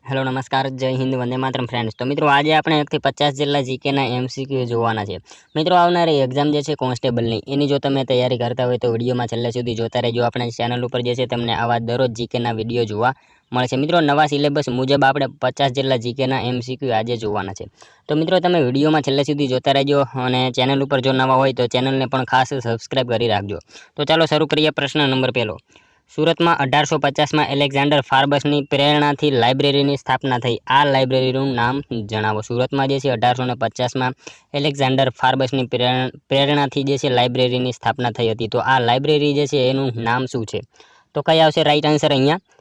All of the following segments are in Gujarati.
હેલો નમસ્કાર જય હિન્દ વંદે માતરમ ફ્રેન્ડ્સ। તો મિત્રો આજે આપણે 1 થી 50 જેટલા જીકેના એમસીક્યુ જોવાના છે। મિત્રો આવનારી એક્ઝામ જે છે કોન્સ્ટેબલની એની જો તમે તૈયારી કરતા હોય તો વિડીયોમાં છેલ્લે સુધી જોતા રહેજો। આપણે ચેનલ ઉપર જે છે તમને આવા દરરોજ જીકેના વિડીયો જોવા મળશે। મિત્રો નવા સિલેબસ મુજબ આપણે 50 જેટલા જીકેના એમસીક્યુ આજે જોવાના છે। તો મિત્રો તમે વિડીયોમાં છેલ્લે સુધી જોતા રહેજો અને ચેનલ ઉપર જો નવા હોય તો ચેનલને પણ ખાસ સબસ્ક્રાઇબ કરી રાખજો। તો ચાલો શરૂ કરીએ। પ્રશ્ન નંબર 1। સુરતમાં 1850માં એલેક્ઝાન્ડર ફાર્બસની પ્રેરણાથી લાઇબ્રેરીની સ્થાપના થઈ। આ લાઇબ્રેરીનું નામ જણાવો। સુરતમાં જે છે 1850માં એલેક્ઝાન્ડર ફાર્બસની પ્રેરણાથી જે છે લાઇબ્રેરીની સ્થાપના થઈ હતી। તો આ લાઇબ્રેરી જે છે એનું નામ શું છે? તો કઈ આવશે રાઈટ આન્સર? અહીંયા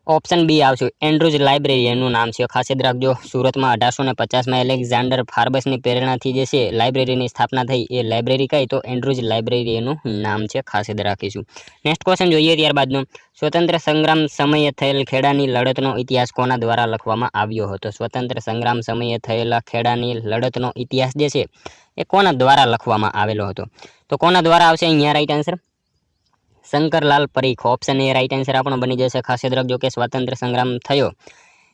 ઓપ્શન બી આવશે, એન્ડ્રુઝ લાઇબ્રેરી એનું નામ છે। ખાસ યાદ રાખજો, સુરતમાં 1850માં એલેક્ઝાન્ડર ફાર્બસની પ્રેરણાથી જે છે લાઇબ્રેરીની સ્થાપના થઈ। એ લાઇબ્રેરી કઈ? તો એન્ડ્રુઝ લાઇબ્રેરી એનું નામ છે। ખાસ યાદ રાખીશું। નેક્સ્ટ ક્વેશ્ચન જોઈએ ત્યારબાદનો। સ્વતંત્ર સંગ્રામ સમયે થયેલ ખેડાની લડતનો ઇતિહાસ કોના દ્વારા લખવામાં આવ્યો હતો? સ્વતંત્ર સંગ્રામ સમયે થયેલા ખેડાની લડતનો ઇતિહાસ જે છે એ કોના દ્વારા લખવામાં આવેલો હતો? તો કોના દ્વારા આવશે અહીંયા right answer? Shankarlal Parikh, option A right answer આપણો બની જશે। ખાસ યાદ રાખજો કે સ્વાતંત્ર્ય સંગ્રામ થયો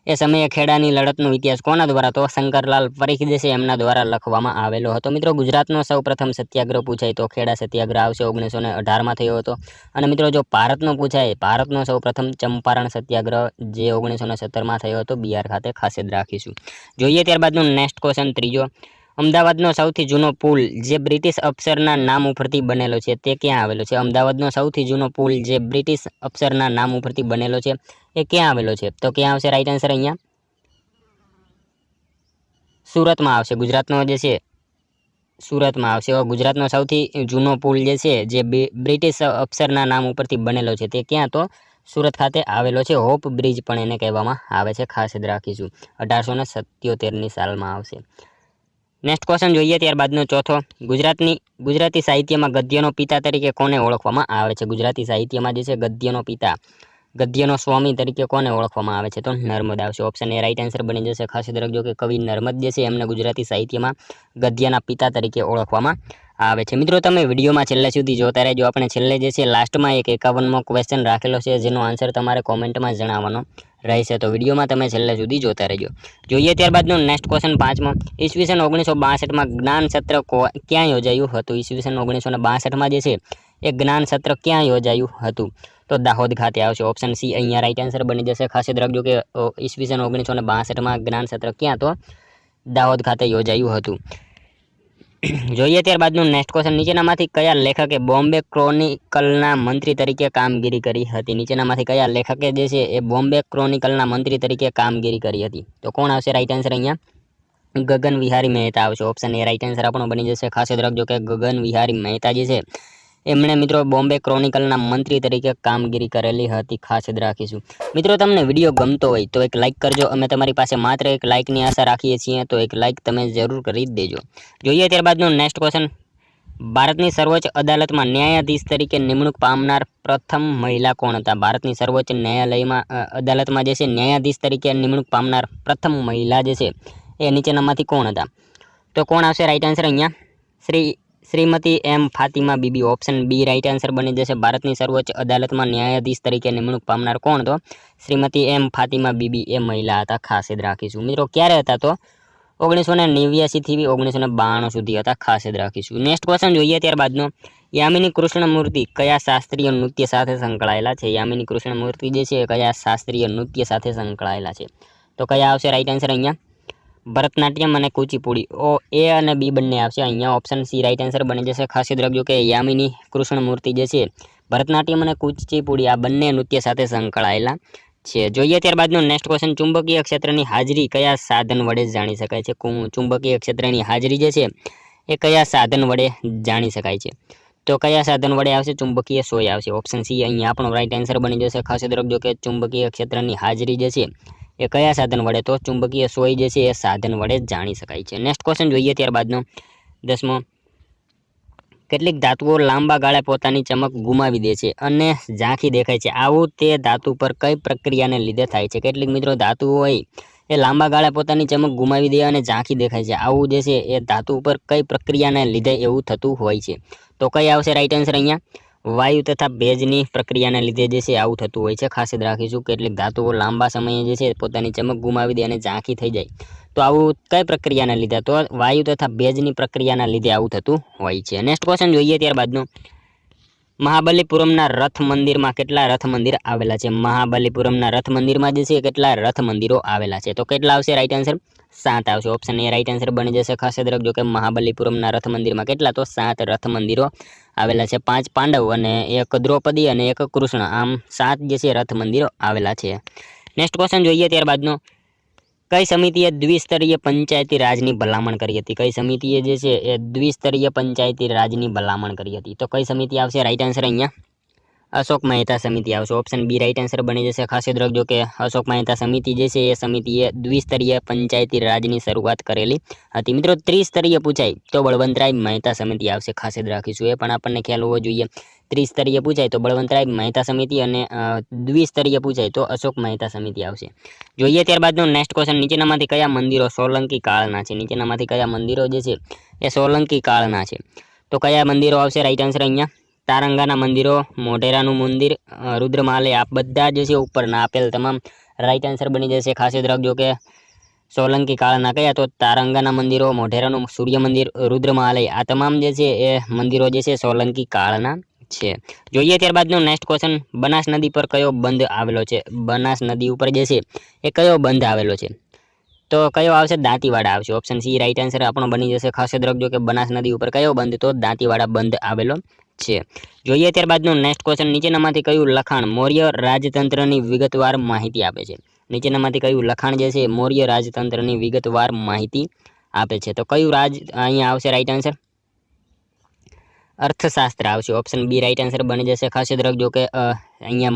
એ સમયે ખેડાની લડતનો ઇતિહાસ કોના દ્વારા? તો શંકરલાલ પરીખ જે છે એમના દ્વારા લખવામાં આવેલો હતો। મિત્રો ગુજરાતનો સૌપ્રથમ સત્યાગ્રહ પૂછાય તો ખેડા સત્યાગ્રહ આવશે, 1918માં થયો હતો। અને મિત્રો જો ભારતનો પૂછાય, ભારતનો સૌપ્રથમ ચંપારણ સત્યાગ્રહ જે 1917માં થયો હતો બિહાર ખાતે। ખાસ યાદ રાખીશું। જોઈએ ત્યારબાદનો નેક્સ્ટ ક્વેશ્ચન ત્રીજો। અમદાવાદનો સૌથી જૂનો પુલ જે બ્રિટિશ અફસરના નામ ઉપરથી બનેલો છે તે ક્યાં આવેલો છે? અમદાવાદનો સૌથી જૂનો પુલ જે બ્રિટિશ અફસરના નામ ઉપરથી બનેલો છે એ ક્યાં આવેલો છે? તો ક્યાં આવશે રાઈટ આન્સર? અહીંયા સુરતમાં આવશે। ગુજરાતનો જે છે સુરતમાં આવશે। ગુજરાતનો સૌથી જૂનો પુલ જે છે જે બ્રિટિશ અફસરના નામ ઉપરથી બનેલો છે તે ક્યાં? તો સુરત ખાતે આવેલો છે। હોપ બ્રિજ પણ એને કહેવામાં આવે છે। ખાસ યાદ રાખીશું। 1877ની સાલમાં આવશે। નેક્સ્ટ ક્વેશ્ચન જોઈએ ત્યારબાદનો ચોથો। ગુજરાતી સાહિત્યમાં ગદ્યનો પિતા તરીકે કોને ઓળખવામાં આવે છે? ગુજરાતી સાહિત્યમાં જે છે ગદ્યનો પિતા, ગદ્યનો સ્વામી તરીકે કોને ઓળખવામાં આવે છે? તો નર્મદ આવશે। ઓપ્શન એ રાઈટ આન્સર બની જશે। ખાસ યાદ રાખજો કે કવિ નર્મદ જે છે એમને ગુજરાતી સાહિત્યમાં ગદ્યના પિતા તરીકે ઓળખવામાં આવે છે। મિત્રો તમે વિડીયોમાં છેલ્લે સુધી જોતા રહેજો। આપણે છેલ્લે જે છે લાસ્ટમાં એક 51મો ક્વેશ્ચન રાખેલો છે જેનો આન્સર તમારે કોમેન્ટમાં જણાવવાનો રહેશે। તો વિડીયોમાં તમે છેલ્લે સુધી જોતા રહેજો। જોઈએ ત્યારબાદનો નેક્સ્ટ ક્વેશ્ચન પાંચમો। ઈસવીસન 1962માં જ્ઞાન સત્ર ક્યાં યોજાયું હતું? ઈસવીસન 1962માં જે છે એ જ્ઞાન સત્ર ક્યાં યોજાયું હતું? તો દાહોદ ખાતે આવશે। ઓપ્શન સી અહીંયા રાઈટ આન્સર બની જશે। ખાસ યાદ રાખજો કે ઈસવીસન 1962માં જ્ઞાન સત્ર ક્યાં? તો દાહોદ ખાતે યોજાયું હતું। જોઈએ ત્યારબાદનો નેક્સ્ટ ક્વેશ્ચન। નીચેનામાંથી કયા લેખકે બોમ્બે ક્રોનિકલના મંત્રી તરીકે કામગીરી કરી હતી? નીચેનામાંથી કયા લેખકે જે છે એ બોમ્બે ક્રોનિકલના મંત્રી તરીકે કામગીરી કરી હતી? તો કોણ આવશે રાઈટ આન્સર? અહીંયા ગગન વિહારી મહેતા આવશે। ઓપ્શન એ રાઈટ આન્સર આપણો બની જશે। ખાસ યાદ રાખજો કે ગગન વિહારી મહેતા જે છે એમણે મિત્રો બોમ્બે ક્રોનિકલના મંત્રી તરીકે કામગીરી કરેલી હતી। ખાસ યાદ રાખીશું। મિત્રો તમને વિડીયો ગમતો હોય તો એક લાઇક કરજો। અમે તમારી પાસે માત્ર એક લાઇકની આશા રાખીએ છીએ, તો એક લાઇક તમે જરૂર કરી દેજો। જોઈએ ત્યારબાદનો નેક્સ્ટ ક્વેશ્ચન। ભારતની સર્વોચ્ચ અદાલતમાં ન્યાયાધીશ તરીકે નિમણૂક પામનાર પ્રથમ મહિલા કોણ હતા? ભારતની સર્વોચ્ચ ન્યાયાલયમાં અદાલતમાં જે છે ન્યાયાધીશ તરીકે નિમણૂક પામનાર પ્રથમ મહિલા જે છે એ નીચેનામાંથી કોણ હતા? તો કોણ આવશે રાઈટ આન્સર? અહીંયા Shrimati M Fatima Bibi, option B right answer બની જશે। ભારતની સર્વોચ્ચ અદાલતમાં ન્યાયાધીશ તરીકે નિમણૂક પામનાર કોણ? તો શ્રીમતી એમ ફાતિમા બીબી એ મહિલા હતા। ખાસ યાદ રાખીશું। મિત્રો ક્યારે હતા? તો 1989 થી 1992 સુધી હતા। ખાસ યાદ રાખીશું। નેક્સ્ટ ક્વેશ્ચન જોઈએ ત્યારબાદનો। યામિની કૃષ્ણમૂર્તિ કયા શાસ્ત્રીય નૃત્ય સાથે સંકળાયેલા છે? યામિની કૃષ્ણમૂર્તિ જે છે કયા શાસ્ત્રીય નૃત્ય સાથે સંકળાયેલા છે? તો કયા આવશે રાઈટ આન્સર? અહીંયા ભરતનાટ્યમ અને કુચીપુડી, એ અને બી બંને આવશે। અહીંયા ઓપ્શન સી રાઈટ આન્સર બની જશે। ખાસ યાદ રાખજો કે યામિની કૃષ્ણમૂર્તિ જે છે ભરતનાટ્યમ અને કુચીપુડી આ બંને નૃત્ય સાથે સંકળાયેલા છે। જોઈએ ત્યારબાદનો નેક્સ્ટ ક્વેશ્ચન। ચુંબકીય ક્ષેત્રની હાજરી કયા સાધન વડે જાણી શકાય છે? ચુંબકીય ક્ષેત્રની હાજરી જે છે એ કયા સાધન વડે જાણી શકાય છે? તો કયા સાધન વડે આવશે? ચુંબકીય સોય આવશે। ઓપ્શન સી અહીંયા આપણો રાઈટ આન્સર બની જશે। ખાસ યાદ રાખજો કે ચુંબકીય ક્ષેત્રની હાજરી જે છે એ કયા સાધન વડે? તો ચુંબકીય સોય જે છે એ સાધન વડે જાણી શકાય છે। નેક્સ્ટ ક્વેશ્ચન જોઈએ ત્યારબાદનો 10મો। કેટલીક ધાતુઓ લાંબા ગાળે પોતાની ચમક ગુમાવી દે છે અને ઝાંખી દેખાય છે, આવું તે ધાતુ પર કઈ પ્રક્રિયાને લીધે થાય છે? કેટલીક મિત્રો ધાતુઓ હોય એ લાંબા ગાળે પોતાની ચમક ગુમાવી દે અને ઝાંખી દેખાય છે, આવું જે છે એ ધાતુ ઉપર કઈ પ્રક્રિયાને લીધે એવું થતું હોય છે? તો કઈ આવશે રાઈટ આન્સર? અહીંયા વાયુ તથા ભેજની પ્રક્રિયાને લીધે જે છે આવું થતું હોય છે. ખાસ યાદ રાખીશું કેટલીક ધાતુઓ લાંબા સમયે જે છે પોતાની ચમક ગુમાવી દે અને ઝાંખી થઈ જાય, તો આવું કઈ પ્રક્રિયાના લીધે? તો વાયુ તથા ભેજની પ્રક્રિયાના લીધે આવું થતું હોય છે. નેક્સ્ટ ક્વેશ્ચન જોઈએ ત્યારબાદનું, મહાબલીપુરમના રથ મંદિરમાં કેટલા રથ મંદિર આવેલા છે? મહાબલીપુરમના રથ મંદિરમાં જે છે કેટલા રથ મંદિરો આવેલા છે? તો કેટલા આવશે રાઈટ આન્સર? 7 આવશે. ઓપ્શન એ રાઈટ આન્સર બની જશે. ખાસ યાદ રાખજો કે મહાબલીપુરમના રથ મંદિરમાં કેટલા? તો 7 રથ મંદિરો આવેલા છે. 5 પાંડવ અને 1 દ્રૌપદી અને 1 કૃષ્ણ, આમ 7 જે છે રથ મંદિરો આવેલા છે. નેક્સ્ટ ક્વેશ્ચન જોઈએ ત્યારબાદનો, કઈ સમિતિએ દ્વિસ્તરીય પંચાયતી રાજની ભલામણ કરી હતી? કઈ સમિતિએ જે છે એ દ્વિસ્તરીય પંચાયતી રાજની ભલામણ કરી હતી? તો કઈ સમિતિ આવશે રાઈટ આન્સર? અહીંયા અશોક મહેતા સમિતિ આવશે. ઓપ્શન બી રાઈટ આન્સર બની જશે. ખાસ યાદ રાખજો કે અશોક મહેતા સમિતિ જે છે એ સમિતિએ દ્વિસ્તરીય પંચાયતી રાજની શરૂઆત કરેલી હતી. મિત્રો ત્રિસ્તરીય પૂછાય તો બળવંતરાય મહેતા સમિતિ આવશે. ખાસ યાદ રાખીશું, એ પણ આપણને ખ્યાલ હોવો જોઈએ. ત્રિસ્તરીય પૂછાય તો બળવંતરાય મહેતા સમિતિ અને દ્વિસ્તરીય પૂછાય તો અશોક મહેતા સમિતિ આવશે. જોઈએ ત્યારબાદનો નેક્સ્ટ ક્વેશ્ચન, નીચેનામાંથી કયા મંદિરો સોલંકી કાળના છે? નીચેનામાંથી કયા મંદિરો જે છે એ સોલંકી કાળના છે? તો કયા મંદિરો આવશે રાઈટ આન્સર? અહીંયા તારંગાના મંદિરો, મોઢેરાનું મંદિર, રુદ્રમાલય, આ બધા જે છે ઉપરના આપેલ તમામ રાઈટ આન્સર બની જશે. ખાસ યાદ રાખજો કે સોલંકી કાળના કયા? તો તારંગાના મંદિરો, મોઢેરાનું સૂર્ય મંદિર, રુદ્રમાલય, આ તમામ જે છે એ મંદિરો જે છે સોલંકી કાળના છે. જોઈએ ત્યારબાદનો નેક્સ્ટ ક્વેશ્ચન, બનાસ નદી પર કયો બંધ આવેલો છે? બનાસ નદી ઉપર જે છે એ કયો બંધ આવેલો છે? તો કયો આવશે? દાંતીવાડા આવશે. ઓપ્શન સી રાઈટ આન્સર આપણો બની જશે. ખાસ યાદ રાખજો કે બનાસ નદી ઉપર કયો બંધ? તો દાંતીવાડા બંધ આવેલો છે. જોઈએ ત્યારબાદનો નેક્સ્ટ ક્વેશ્ચન, નીચેનામાંથી કયું લખાણ મૌર્ય રાજતંત્રની વિગતવાર માહિતી આપે છે? નીચેનામાંથી કયું લખાણ જે છે મૌર્ય રાજતંત્રની વિગતવાર માહિતી આપે છે? તો કયું રાજ અહીંયા આવશે રાઈટ આન્સર? અર્થશાસ્ત્ર આવશે. ઓપ્શન બી રાઈટ આન્સર બની જશે. ખાસ યાદ રાખજો કે અહીંયા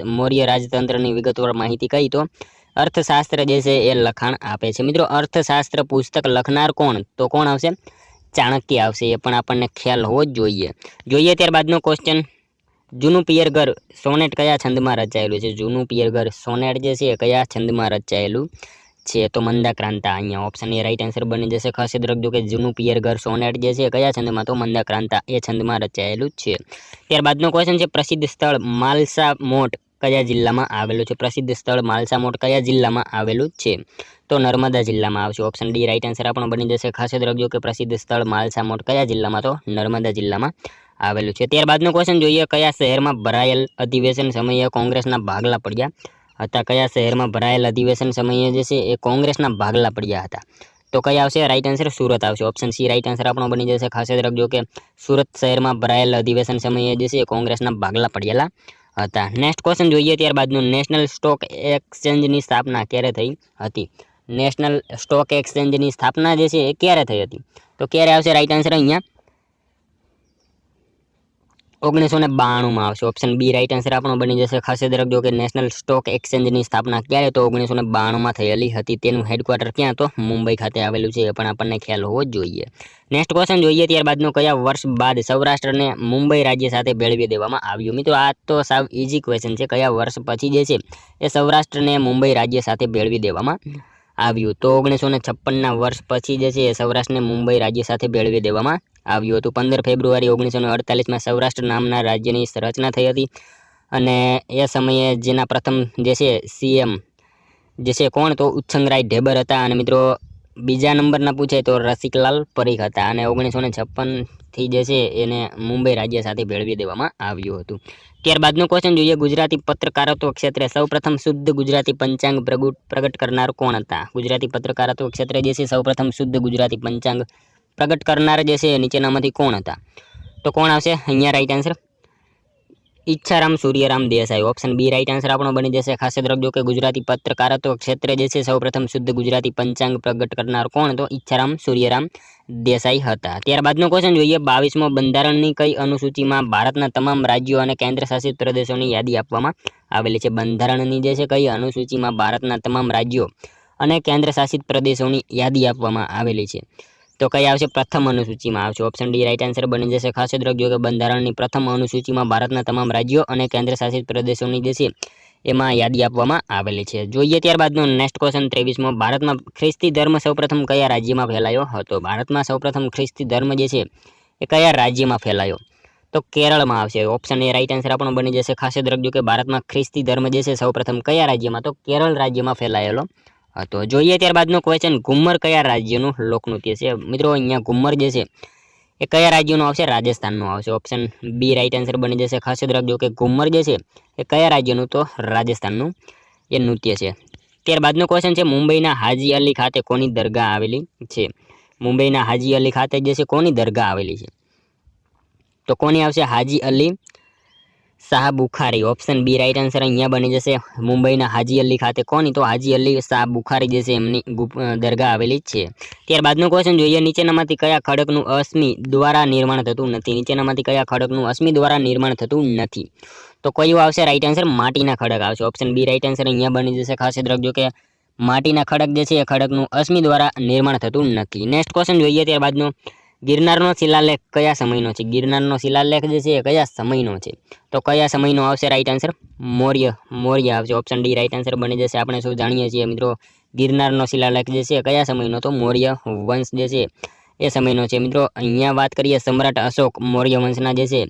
મૌર્ય રાજતંત્રની વિગતવાર માહિતી કઈ? તો અર્થશાસ્ત્ર જે છે એ લખાણ આપે છે. મિત્રો અર્થશાસ્ત્ર પુસ્તક લખનાર કોણ? તો કોણ આવશે? ચાણક્ય આવશે. એ પણ આપણને ખ્યાલ હોવો જ જોઈએ. જોઈએ ત્યારબાદનો ક્વેશ્ચન, જૂનું પિયરઘર સોનેટ કયા છંદમાં રચાયેલું છે? જૂનું પિયરઘર સોનેટ જે છે એ કયા છંદમાં રચાયેલું છે? તો મંદાક્રાંતા. અહીંયા ઓપ્શન એ રાઈટ આન્સર બની જશે. ખાસ યાદ રાખજો કે જૂનું પિયરઘર સોનેટ જે છે કયા છંદમાં? તો મંદાક્રાંતા એ છંદમાં રચાયેલું છે. ત્યારબાદનો ક્વેશ્ચન છે, પ્રસિદ્ધ સ્થળ માલસા મોટ કયા જિલ્લામાં આવેલું છે? પ્રસિદ્ધ સ્થળ માલસા મોટ કયા જિલ્લામાં આવેલું છે? તો નર્મદા જિલ્લામાં આવશે. ઓપ્શન ડી રાઈટ આન્સર આપણો બની જશે. ખાસ યાદ રાખજો કે પ્રસિદ્ધ સ્થળ માલસા મોટ કયા જિલ્લામાં? તો નર્મદા જિલ્લામાં આવેલું છે. ત્યારબાદનો ક્વેશ્ચન જોઈએ, કયા શહેરમાં ભરાયેલ અધિવેશન સમયે કોંગ્રેસના ભાગલા પડ્યા હતા? કયા શહેરમાં ભરાયેલ અધિવેશન સમયે જે છે એ કોંગ્રેસના ભાગલા પડ્યા હતા? તો કયા આવશે રાઈટ આન્સર? સુરત આવશે. ઓપ્શન સી રાઈટ આન્સર આપણો બની જશે. ખાસ યાદ રાખજો કે સુરત શહેરમાં ભરાયેલ અધિવેશન સમયે જે છે કોંગ્રેસના ભાગલા પડેલા હતા. નેક્સ્ટ ક્વેશ્ચન જોઈએ ત્યારબાદનું, નેશનલ સ્ટોક એક્સચેન્જની સ્થાપના ક્યારે થઈ હતી? નેશનલ સ્ટોક એક્સચેન્જની સ્થાપના જે છે એ ક્યારે થઈ હતી? તો ક્યારે આવશે રાઈટ આન્સર? અહીંયા 1992માં આવશે. ઓપ્શન બી રાઈટ આન્સર આપણો બની જશે. ખાસ યાદ રાખજો કે નેશનલ સ્ટોક એક્સચેન્જની સ્થાપના ક્યારે? તો 1992માં થયેલી હતી. તેનું હેડક્વાર્ટર ક્યાં? તો મુંબઈ ખાતે આવેલું છે. એ પણ આપણને ખ્યાલ હોવો જ જોઈએ. નેક્સ્ટ ક્વેશ્ચન જોઈએ ત્યારબાદનો, કયા વર્ષ બાદ સૌરાષ્ટ્રને મુંબઈ રાજ્ય સાથે ભેળવી દેવામાં આવ્યું? મિત્રો આ તો સાવ ઇઝી ક્વેશ્ચન છે. કયા વર્ષ પછી જે છે એ સૌરાષ્ટ્રને મુંબઈ રાજ્ય સાથે ભેળવી દેવામાં આવ્યું? તો 1956ના વર્ષ પછી જે છે એ સૌરાષ્ટ્રને મુંબઈ રાજ્ય સાથે ભેળવી દેવામાં આવ્યું હતું. 15 ફેબ્રુઆરી 1948માં સૌરાષ્ટ્ર નામના રાજ્યની રચના થઈ હતી અને એ સમયે જેના પ્રથમ જે છે સીએમ જે છે કોણ? તો ઉચ્છંગરાય ઢેબર હતા. અને મિત્રો બીજા નંબરના પૂછાય તો રસિકલાલ પરીખ હતા. અને 1956થી જે છે એને મુંબઈ રાજ્ય સાથે ભેળવી દેવામાં આવ્યું હતું. ત્યારબાદનો ક્વેશ્ચન જોઈએ, ગુજરાતી પત્રકારત્વ ક્ષેત્રે સૌપ્રથમ શુદ્ધ ગુજરાતી પંચાંગ પ્રગટ કરનાર કોણ હતા? ગુજરાતી પત્રકારત્વ ક્ષેત્રે જે છે સૌપ્રથમ શુદ્ધ ગુજરાતી પંચાંગ પ્રગટ કરનાર જે છે નીચેનામાંથી કોણ હતા? તો કોણ આવશે અહીંયા right answer? Ichharam Suryaram Desai. Option B right answer આપણો બની જશે. ખાસ યાદ રાખજો કે ગુજરાતી પત્રકારત્વ ક્ષેત્રે જે છે સૌપ્રથમ શુદ્ધ ગુજરાતી પંચાંગ પ્રગટ કરનાર કોણ? તો ઈચ્છારામ સૂર્યરામ દેસાઈ હતા. ત્યારબાદનો ક્વેશ્ચન જોઈએ, 22મો બંધારણની કઈ અનુસૂચિમાં ભારતના તમામ રાજ્યો અને કેન્દ્ર શાસિત પ્રદેશોની યાદી આપવામાં આવેલી છે? બંધારણની જે છે કઈ અનુસૂચિમાં ભારતના તમામ રાજ્યો અને કેન્દ્ર શાસિત પ્રદેશોની યાદી આપવામાં આવેલી છે? તો કઈ આવશે? પ્રથમ અનુસૂચિમાં આવશે. ઓપ્શન ડી રાઈટ આન્સર બની જશે. ખાસ યાદ રાખજો કે બંધારણની પ્રથમ અનુસૂચિમાં ભારતના તમામ રાજ્યો અને કેન્દ્ર શાસિત પ્રદેશોની જે છે એમાં યાદી આપવામાં આવેલી છે. જોઈએ ત્યારબાદનો નેક્સ્ટ ક્વેશ્ચન 23મો, ભારતમાં ખ્રિસ્તી ધર્મ સૌપ્રથમ કયા રાજ્યમાં ફેલાયો હતો? ભારતમાં સૌપ્રથમ ખ્રિસ્તી ધર્મ જે છે એ કયા રાજ્યમાં ફેલાયો? તો કેરળમાં આવશે। ઓપ્શન એ રાઈટ આન્સર આપણો બની જશે। ખાસ યાદ રાખજો કે ભારતમાં ખ્રિસ્તી ધર્મ જે છે સૌપ્રથમ કયા રાજ્યમાં, તો કેરળ રાજ્યમાં ફેલાયેલો હતો। જોઈએ ત્યારબાદનો ક્વેશ્ચન, ઘુમ્મર કયા રાજ્યનું લોકનૃત્ય છે? મિત્રો અહીંયા ઘુમ્મર જે છે એ કયા રાજ્યનું આવશે? રાજસ્થાનનું આવશે। ઓપ્શન બી રાઈટ આન્સર બની જશે। ખાસ યાદ રાખજો કે ઘુમ્મર જે છે એ કયા રાજ્યનું, તો રાજસ્થાનનું એ નૃત્ય છે। ત્યારબાદનો ક્વેશ્ચન છે, મુંબઈના હાજી અલી ખાતે કોની દરગાહ આવેલી છે? મુંબઈના હાજી અલી ખાતે જે છે કોની દરગાહ આવેલી છે? તો કોની આવશે? Haji Ali Shah Bukhari. Option B right answer અહીંયા બની જશે। મુંબઈના હાજી અલી ખાતે કોની, તો હાજી અલી શાહ બુખારી જે છે એમની દરગાહ આવેલી છે। ત્યારબાદનો ક્વેશ્ચન જોઈએ, નીચેનામાંથી કયા ખડકનું અશ્મિ દ્વારા નિર્માણ થતું નથી? નીચેનામાંથી કયા ખડકનું અશ્મિ દ્વારા નિર્માણ થતું નથી? તો કયું આવશે રાઈટ આન્સર? માટીના ખડક આવશે। ઓપ્શન બી રાઈટ આન્સર અહીંયા બની જશે। ખાસ યાદ રાખજો કે માટીના ખડક જે છે એ ખડકનું અશ્મિ દ્વારા નિર્માણ થતું નથી। નેક્સ્ટ ક્વેશ્ચન જોઈએ ત્યારબાદનો, ગિરનારનો શિલાલેખ કયા સમયનો છે? ગિરનારનો શિલાલેખ જે છે એ કયા સમયનો છે? તો કયા સમયનો આવશે રાઈટ આન્સર? મૌર્ય આવશે। ઓપ્શન ડી રાઈટ આન્સર બની જશે। આપણે સૌ જાણીએ છીએ મિત્રો ગિરનારનો શિલાલેખ જે છે કયા સમયનો, તો મૌર્ય વંશ જે છે એ સમયનો છે। મિત્રો અહીંયા વાત કરીએ સમ્રાટ અશોક મૌર્ય વંશના જે છે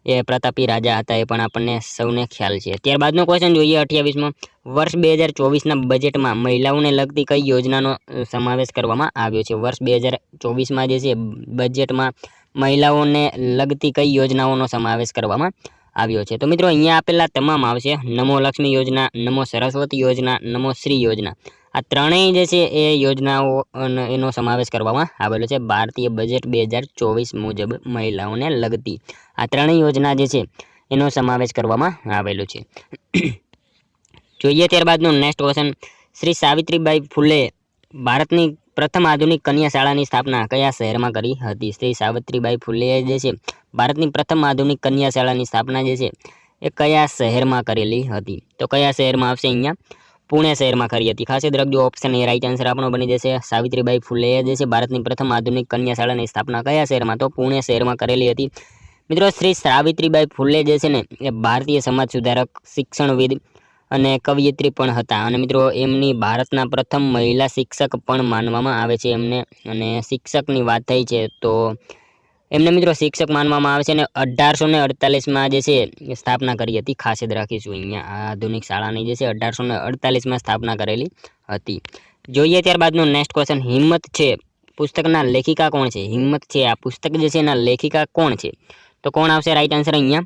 એ પ્રતાપી રાજા હતા, એ પણ આપણને સૌને ખ્યાલ છે। ત્યારબાદનો ક્વેશ્ચન જોઈએ 28માં, વર્ષ 2024ના બજેટમાં મહિલાઓને લગતી કઈ યોજનાનો સમાવેશ કરવામાં આવ્યો છે? વર્ષ 2024માં જે છે બજેટમાં મહિલાઓને લગતી કઈ યોજનાઓનો સમાવેશ કરવામાં આવ્યો છે? તો મિત્રો અહીંયા આપેલા તમામ આવશે। નમો લક્ષ્મી યોજના, નમો સરસ્વતી યોજના, નમો શ્રી યોજના, આ ત્રણેય જે છે એ યોજનાઓ એનો સમાવેશ કરવામાં આવેલો છે ભારતીય બજેટ 2024 મુજબ મહિલાઓને લગતી આ ત્રણેય યોજના જે છે એનો સમાવેશ કરવામાં આવેલો છે। જોઈએ ત્યારબાદનો નેક્સ્ટ ક્વેશ્ચન, શ્રી સાવિત્રીબાઈ ફૂલે ભારતની પ્રથમ આધુનિક કન્યા શાળાની સ્થાપના કયા શહેરમાં કરી હતી? શ્રી સાવિત્રીબાઈ ફૂલે જે છે ભારતની પ્રથમ આધુનિક કન્યા શાળાની સ્થાપના જે છે એ કયા શહેરમાં કરેલી હતી? તો કયા શહેરમાં આવશે? અહીંયા પુણે શહેરમાં કરી હતી। ખાસ યાદ રાખજો ઓપ્શન એ રાઈટ આન્સર આપણો બની જશે। સાવિત્રીબાઈ ફૂલે જે છે ભારતની પ્રથમ આધુનિક કન્યા શાળાની સ્થાપના કયા શહેરમાં, તો પુણે શહેરમાં કરેલી હતી। મિત્રો શ્રી સાવિત્રીબાઈ ફૂલે જે છે ને એ ભારતીય સમાજ સુધારક, શિક્ષણવિદ અને કવયિત્રી પણ હતા, અને મિત્રો એમની ભારતના પ્રથમ મહિલા શિક્ષક પણ માનવામાં આવે છે એમને। અને શિક્ષકની વાત થઈ છે તો એમને મિત્રો શિક્ષક માનવામાં આવે છે, અને 1848માં જે છે સ્થાપના કરી હતી। ખાસ યાદ રાખીશું અહીંયા આધુનિક શાળાની જે છે 1848માં સ્થાપના કરેલી હતી। જોઈએ ત્યારબાદનો નેક્સ્ટ ક્વેશ્ચન, હિંમત છે પુસ્તકના લેખિકા કોણ છે? હિંમત છે આ પુસ્તક જે છે એના લેખિકા કોણ છે? તો કોણ આવશે રાઈટ આન્સર? અહીંયા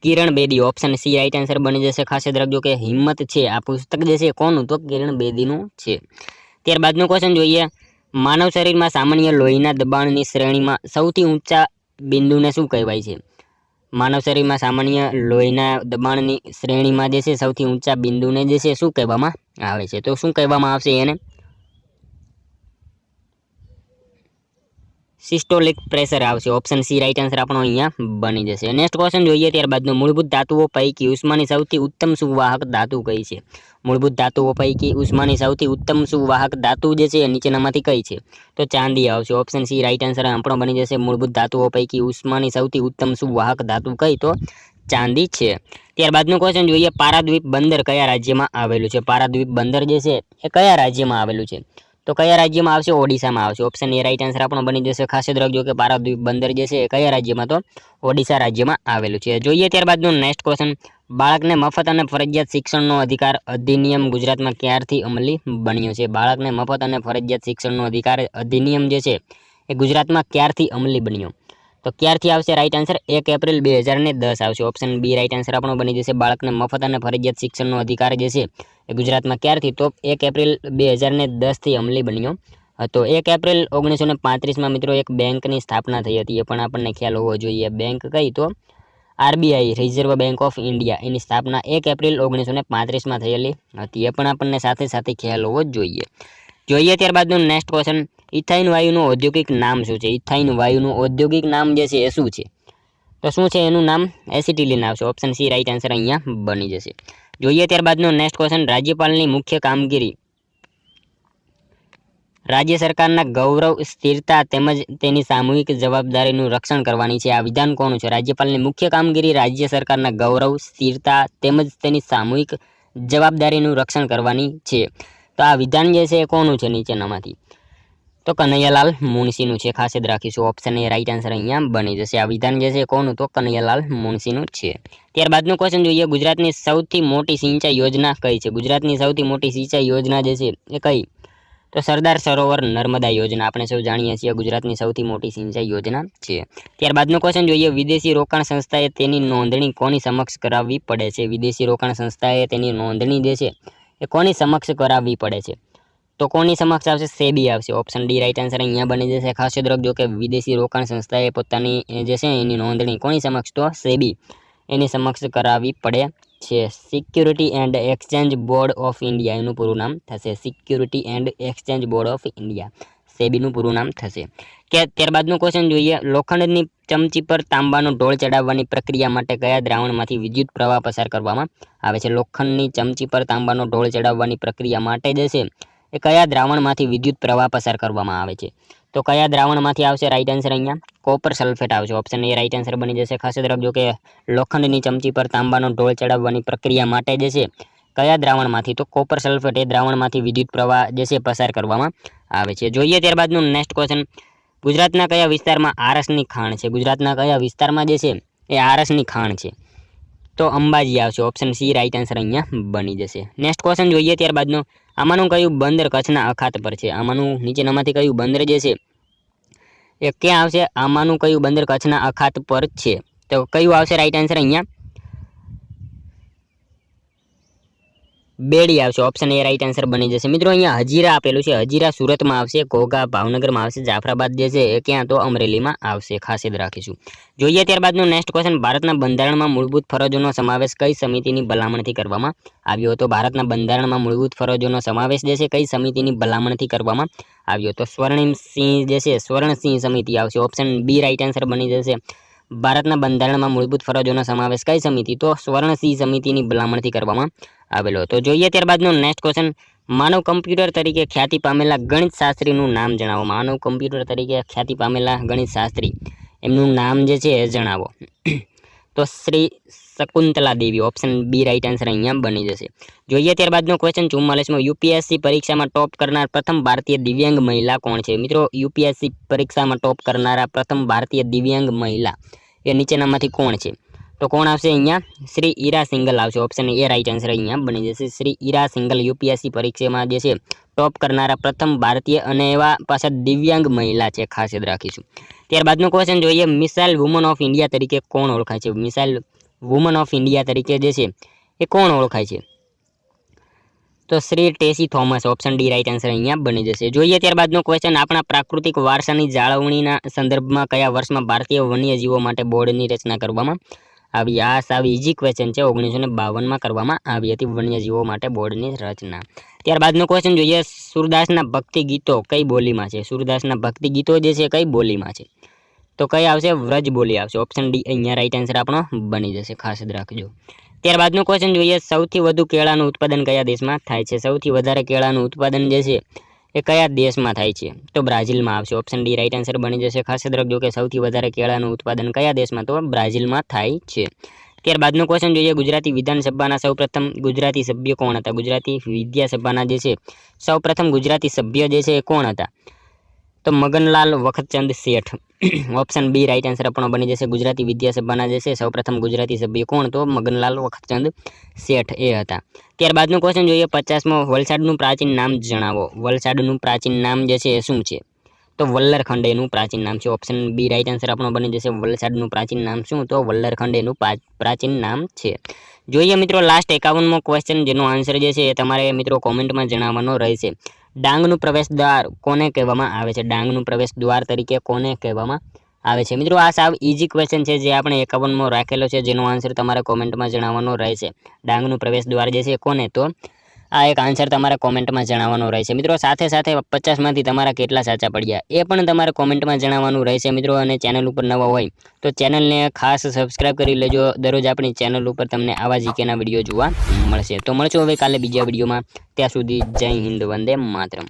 Kiran Bedi. Option C right answer બની જશે। ખાસ યાદ રાખજો કે હિંમત છે આ પુસ્તક જે છે કોનું, તો કિરણ બેદીનું છે। ત્યારબાદનો ક્વેશ્ચન જોઈએ, માનવ શરીરમાં સામાન્ય લોહીના દબાણની શ્રેણીમાં સૌથી ઊંચા બિંદુને શું કહેવાય છે? માનવ શરીરમાં સામાન્ય લોહીના દબાણની શ્રેણીમાં જે છે સૌથી ઊંચા બિંદુને જે છે શું કહેવામાં આવે છે? તો શું કહેવામાં આવશે એને? સિસ્ટોલિક પ્રેશર આવશે। ઓપ્શન સી રાઈટ આન્સર આપણો અહીંયા બની જશે। નેક્સ્ટ ક્વેશ્ચન જોઈએ ત્યારબાદનો, મૂળભૂત ધાતુઓ પૈકી ઉષ્માની સૌથી ઉત્તમ સુવાહક ધાતુ કઈ છે? મૂળભૂત ધાતુઓ પૈકી ઉષ્માની સૌથી ઉત્તમ સુવાહક ધાતુ જે છે નીચેનામાંથી કઈ છે? તો ચાંદી આવશે। ઓપ્શન સી રાઈટ આન્સર આપણો બની જશે। મૂળભૂત ધાતુઓ પૈકી ઉષ્માની સૌથી ઉત્તમ સુવાહક ધાતુ કઈ? તો ચાંદી છે। ત્યારબાદનો ક્વેશ્ચન જોઈએ, પારાદ્વીપ બંદર કયા રાજ્યમાં આવેલું છે? પારાદ્વીપ બંદર જે છે એ કયા રાજ્યમાં આવેલું છે? તો કયા રાજ્યમાં આવશે? ઓડિશામાં આવશે। ઓપ્શન એ રાઈટ આન્સર આપણો બની જશે। ખાસ યાદ રાખજો કે પારાદ્વીપ બંદર જે છે એ કયા રાજ્યમાં, તો ઓડિશા રાજ્યમાં આવેલું છે। જોઈએ ત્યારબાદનો નેક્સ્ટ ક્વેશ્ચન, બાળકને મફત અને ફરજિયાત શિક્ષણનો અધિકાર અધિનિયમ ગુજરાતમાં ક્યારથી અમલી બન્યો છે? બાળકને મફત અને ફરજિયાત શિક્ષણનો અધિકાર અધિનિયમ જે છે એ ગુજરાતમાં ક્યારથી અમલી બન્યો? તો ક્યારથી આવશે રાઈટ આન્સર? 1 એપ્રિલ 2010 આવશે। ઓપ્શન બી રાઈટ આન્સર આપણો બની જશે। બાળકને મફત અને ફરજિયાત શિક્ષણનો અધિકાર જે છે એ ગુજરાતમાં ક્યારથી, તો 1 એપ્રિલ 2010 થી અમલી બન્યો હતો। 1 એપ્રિલ 1935માં મિત્રો એક બેંકની સ્થાપના થઈ હતી, એ પણ આપણને ખ્યાલ હોવો જોઈએ। બેંક કઈ? તો RBI, reserve bank of India, એની સ્થાપના 1 એપ્રિલ 1935માં થયેલી હતી, એ પણ આપણને સાથે સાથે ખ્યાલ હોવો જ જોઈએ। જોઈએ ત્યારબાદનો નેક્સ્ટ ક્વેશ્ચન, ઇથાઇન વાયુનું ઔદ્યોગિક નામ શું છે? ઇથાઇન વાયુનું ઔદ્યોગિક નામ જે છે એ શું છે? તો શું છે એનું નામ? એસિટિલિન આવશે। ઓપ્શન સી રાઈટ આન્સર અહીંયા બની જશે। જોઈએ ત્યારબાદનો નેક્સ્ટ ક્વેશ્ચન, રાજ્યપાલની મુખ્ય કામગીરી રાજ્ય સરકારના ગૌરવ, સ્થિરતા તેમજ તેની સામૂહિક જવાબદારીનું રક્ષણ કરવાની છે। આ વિધાન કોનું છે? રાજ્યપાલની મુખ્ય કામગીરી રાજ્ય સરકારના ગૌરવ, સ્થિરતા તેમજ તેની સામૂહિક જવાબદારીનું રક્ષણ કરવાની છે। તો આ વિધાન જે છે એ કોનું છે નીચેનામાંથી? તો કનૈયાલાલ મુનશીનું છે, ખાસ યાદ રાખીશું. ઓપ્શન એ રાઈટ આન્સર અહીંયા બની જશે. આ વિધાન જે છે કોનું? તો કનૈયાલાલ મુનશીનું છે. ત્યારબાદનો ક્વેશ્ચન જોઈએ, ગુજરાતની સૌથી મોટી સિંચાઈ યોજના કઈ છે? ગુજરાતની સૌથી મોટી સિંચાઈ યોજના જે છે એ કઈ? તો સરદાર સરોવર નર્મદા યોજના. આપણે સૌ જાણીએ છીએ ગુજરાતની સૌથી મોટી સિંચાઈ યોજના છે. ત્યારબાદનો ક્વેશ્ચન જોઈએ, વિદેશી રોકાણ સંસ્થાએ તેની નોંધણી કોની સમક્ષ કરાવવી પડે છે? વિદેશી રોકાણ સંસ્થાએ તેની નોંધણી જે છે એ કોની સમક્ષ કરાવવી પડે છે? તો કોની સમક્ષ આવશે? સેબી આવશે. ઓપ્શન ડી રાઈટ આન્સર અહીંયા બની જશે. ખાસ યાદ રાખજો કે વિદેશી રોકાણ સંસ્થાએ પોતાની જે છે એની નોંધણી કોની સમક્ષ? તો સેબી એની સમક્ષ કરાવવી પડે છે. Security and exchange board of India એનું પૂરું નામ થશે. Security and exchange board of India, સેબીનું પૂરું નામ થશે. કે ત્યારબાદનું ક્વેશ્ચન જોઈએ, લોખંડની ચમચી પર તાંબાનો ઢોળ ચડાવવાની પ્રક્રિયા માટે કયા દ્રાવણમાંથી વિદ્યુત પ્રવાહ પસાર કરવામાં આવે છે? લોખંડની ચમચી પર તાંબાનો ઢોળ ચડાવવાની પ્રક્રિયા માટે જે છે એ કયા દ્રાવણમાંથી વિદ્યુત પ્રવાહ પસાર કરવામાં આવે છે? તો કયા દ્રાવણમાંથી આવશે? રાઈટ આન્સર અહીંયા કોપર સલ્ફેટ આવશે. ઓપ્શન એ રાઈટ આન્સર બની જશે. ખાસ યાદ રાખજો કે લોખંડની ચમચી પર તાંબાનો ઢોળ ચડાવવાની પ્રક્રિયા માટે જે છે કયા દ્રાવણમાંથી? તો કોપર સલ્ફેટ એ દ્રાવણમાંથી વિદ્યુત પ્રવાહ જે છે પસાર કરવામાં આવે છે. જોઈએ ત્યારબાદનું નેક્સ્ટ ક્વેશ્ચન, ગુજરાતના કયા વિસ્તારમાં આરસની ખાણ છે? ગુજરાતના કયા વિસ્તારમાં જે છે એ આરસની ખાણ છે? તો અંબાજી આવશે. ઓપ્શન સી રાઈટ આન્સર અહીંયા બની જશે. નેક્સ્ટ ક્વેશ્ચન જોઈએ ત્યારબાદનો, આમાંનું કયું બંદર કચ્છના અખાત પર છે? આમાંનું નીચેનામાંથી કયું બંદર જે છે એ ક્યાં આવશે? આમાંનું કયું બંદર કચ્છના અખાત પર છે? તો કયું આવશે રાઈટ આન્સર અહીંયા? બેડી આવશે. ઓપ્શન એ રાઈટ આન્સર બની જશે. મિત્રો અહીંયા હજીરા આપેલું છે. હજીરા સુરતમાં આવશે, ઘોઘા ભાવનગરમાં આવશે, જાફરાબાદ જે છે એ ક્યાં? તો અમરેલીમાં આવશે. ખાસ યાદ રાખીશું. જોઈએ ત્યારબાદનું નેક્સ્ટ ક્વેશ્ચન, ભારતના બંધારણમાં મૂળભૂત ફરજોનો સમાવેશ કઈ સમિતિની ભલામણથી કરવામાં આવ્યો હતો? ભારતના બંધારણમાં મૂળભૂત ફરજોનો સમાવેશ જે છે કઈ સમિતિની ભલામણથી કરવામાં આવ્યો? તો સ્વર્ણિમ સિંહ જે છે સ્વર્ણસિંહ સમિતિ આવશે. ઓપ્શન બી રાઈટ આન્સર બની જશે. ભારતના બંધારણમાં મૂળભૂત ફરજોનો સમાવેશ કઈ સમિતિ? તો સ્વર્ણસિંહ સમિતિની ભલામણથી કરવામાં આવેલો. તો જોઈએ ત્યારબાદનો નેક્સ્ટ ક્વેશ્ચન, માનવ કમ્પ્યુટર તરીકે ખ્યાતિ પામેલા ગણિત શાસ્ત્રીનું નામ જણાવો. માનવ કમ્પ્યુટર તરીકે ખ્યાતિ પામેલા ગણિત શાસ્ત્રી એમનું નામ જે છે એ જણાવો. તો શ્રી શકુંતલા દેવી. ઓપ્શન બી રાઈટ આન્સર અહીંયા બની જશે. જોઈએ ત્યારબાદનો ક્વેશ્ચન 44મો, યુપીએસસી પરીક્ષામાં ટોપ કરનાર પ્રથમ ભારતીય દિવ્યાંગ મહિલા કોણ છે? મિત્રો યુપીએસસી પરીક્ષામાં ટોપ કરનારા પ્રથમ ભારતીય દિવ્યાંગ મહિલા એ નીચેનામાંથી કોણ છે? તો કોણ આવશે અહીંયા? શ્રી ઈરા સિંગલ આવશે. ઓપ્શન એ રાઈટ આન્સર અહીંયા બની જશે. શ્રી ઈરા સિંગલ યુપીએસસી પરીક્ષામાં જે છે ટોપ કરનારા પ્રથમ ભારતીય અને એવા પાછા દિવ્યાંગ મહિલા છે. ખાસ યાદ રાખીશું. ત્યારબાદનો ક્વેશ્ચન જોઈએ, મિસાઇલ વુમન ઓફ ઇન્ડિયા તરીકે કોણ ઓળખાય છે? મિસાઇલ વુમન ઓફ ઇન્ડિયા તરીકે જે છે એ કોણ ઓળખાય છે? તો Shri Tessy Thomas. Option D right answer અહીંયા બની જશે. જોઈએ ત્યારબાદનો ક્વેશ્ચન, આપણા પ્રાકૃતિક વારસાની જાળવણીના સંદર્ભમાં કયા વર્ષમાં ભારતીય વન્યજીવો માટે બોર્ડની રચના કરવામાં આવી? આ સાવ ઇઝી ક્વેશ્ચન છે. 1952માં કરવામાં આવી હતી વન્યજીવો માટે બોર્ડની રચના. ત્યારબાદનો ક્વેશ્ચન જોઈએ, સૂરદાસના ભક્તિ ગીતો કઈ બોલીમાં છે? સૂરદાસના ભક્તિ ગીતો જે છે કઈ બોલીમાં છે? તો કઈ આવશે? વ્રજ બોલી આવશે. ઓપ્શન ડી અહીંયા રાઈટ આન્સર આપણો બની જશે. ખાસ યાદ રાખજો. ત્યારબાદનો ક્વેશ્ચન જોઈએ, સૌથી વધુ કેળાનું ઉત્પાદન કયા દેશમાં થાય છે? સૌથી વધારે કેળાનું ઉત્પાદન જે છે એ કયા દેશમાં થાય છે? તો બ્રાઝિલમાં આવશે. ઓપ્શન ડી રાઈટ આન્સર બની જશે. ખાસ યાદ રાખજો કે સૌથી વધારે કેળાનું ઉત્પાદન કયા દેશમાં? તો બ્રાઝિલમાં થાય છે. ત્યારબાદનો ક્વેશ્ચન જોઈએ, ગુજરાતી વિધાનસભાના સૌપ્રથમ ગુજરાતી સભ્ય કોણ હતા? ગુજરાતી વિધાનસભાના જે છે સૌપ્રથમ ગુજરાતી સભ્ય જે છે એ કોણ હતા? તો મગનલાલ વખતચંદ શેઠ. ઓપ્શન બી રાઈટ આન્સર આપણો બની જશે. ગુજરાતી વિધાનસભાના જે છે સૌપ્રથમ ગુજરાતી સભ્ય કોણ? તો મગનલાલ વખતચંદ શેઠ એ હતા. ત્યારબાદનું ક્વેશ્ચન જોઈએ, 50મો, વલસાડનું પ્રાચીન નામ જણાવો. વલસાડનું પ્રાચીન નામ જે છે એ શું છે? તો વલ્લરખંડ એનું પ્રાચીન નામ છે. ઓપ્શન બી રાઈટ આન્સર આપણો બની જશે. વલસાડનું પ્રાચીન નામ શું? તો વલ્લરખંડ એનું પ્રાચીન નામ છે. જોઈએ મિત્રો લાસ્ટ 51મો ક્વેશ્ચન, જેનો આન્સર જે છે એ તમારે મિત્રો કોમેન્ટમાં જણાવવાનો રહેશે. ડાંગનું પ્રવેશ દ્વાર કોને કહેવામાં આવે છે? ડાંગનું પ્રવેશ દ્વાર તરીકે કોને કહેવામાં આવે છે? મિત્રો આ સાવ ઇઝી ક્વેશ્ચન છે જે આપણે 51મો રાખેલો છે, જેનો આન્સર તમારે કોમેન્ટમાં જણાવવાનો રહેશે. ડાંગનું પ્રવેશ દ્વાર જે છે કોને? તો આ એક આન્સર તમારે કોમેન્ટમાં જણાવવાનો રહેશે. મિત્રો સાથે સાથે 50માંથી તમારા કેટલા સાચા પડ્યા એ પણ તમારે કોમેન્ટમાં જણાવવાનું રહેશે મિત્રો. અને ચેનલ ઉપર નવા હોય તો ચેનલને ખાસ સબસ્ક્રાઈબ કરી લેજો. દરરોજ આપણી ચેનલ ઉપર તમને આવા જીકેના વિડીયો જોવા મળશે. તો મળશું હવે કાલે બીજા વિડીયોમાં. ત્યાં સુધી જય હિન્દ, વંદે માતરમ.